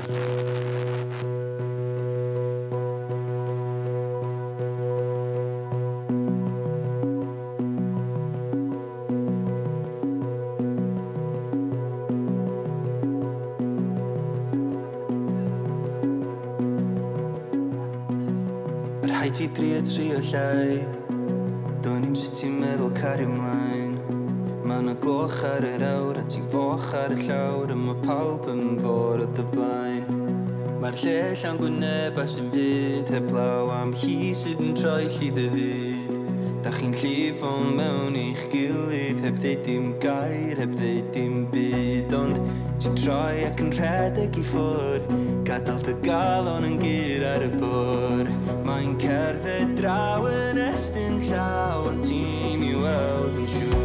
Rhaid ti trio llai. Do'n i'm sut ti'n meddwl cario mlaen. Ma' 'na gloch ar yr awr a ti'n foch ar y llawr a ma' pawb yn fôr o dy flaen. Mae'r lle llawn gwyneb a sy'n fyd heblaw am hi sydd yn troi llyd y fyd. Da chi'n llifo mewn i'ch gilydd heb ddeud dim gair, heb ddeud dim byd. Ond ti'n troi ac yn rhedeg i ffwrdd, gadael dy galon yn gyr ar y bwr'. Mae'n cerdded draw yn estyn llaw ond ti'n i weld yn siŵr.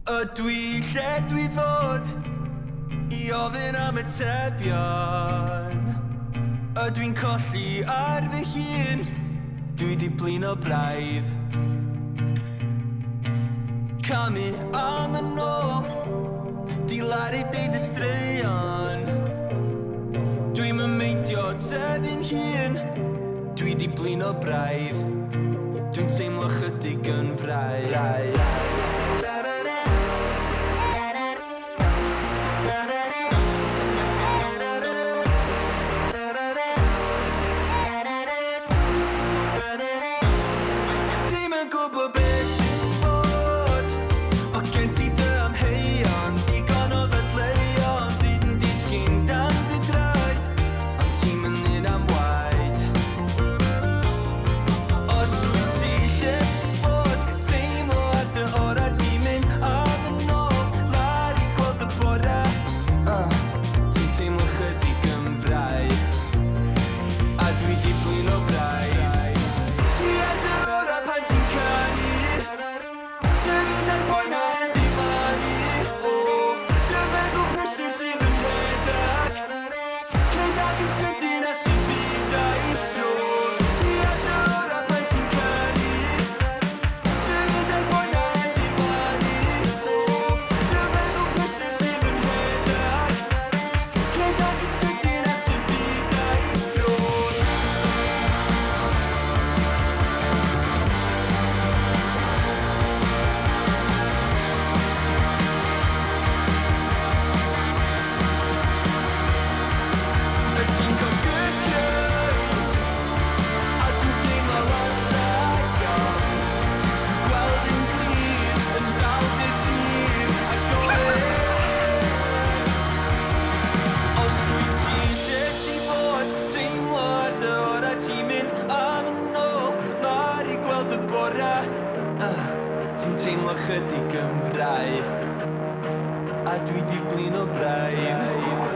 Ydw i lle dwi fod i ofyn am atebion? Ydw i'n colli ar fy hun? Dwi di blino braidd. Camu am yn ôl, dilaru deud y straeon. Dwi'm yn meindio tefu'n hun, dwi di blino braidd. Dwi'n teimlo chydig yn frau Ti'm yn gwybod beth sy'n bod O gen ti dy amheuon Digon o ddadleuon Byd yn disgyn dan dy draed Ond ti'm yn un am waed Os wyt ti lle ti fod Teimlo ar dy ora Ti'n mynd am yn ôl Lar i gweld y bore Ti'n teimlo chydig yn frau A dwi di blin o braidd Ti ar dy ora pan ti'n canu Dydyn boen a yn diflannu Dy feddwl prysur sydd yn rhedag Rhedag yn sydyn at y bydau Ti ar dy ora pan ti'n canu Dydyn boen a yn diflannu Dy feddwl prysur sydd yn rhedag Rhedag yn sydyn at y bydau A ti'n cael gydio A ti'n teimlo lan llaion Ti'n gweld yn glir Yn dal dy dîr A gofyn Os wyt ti lle ti fod Teimlo ar dy ora Ti'n mynd am yn ôl Lar i gweld y bore Ti'n teimlo chydig yn frau A dwi di blin o braidd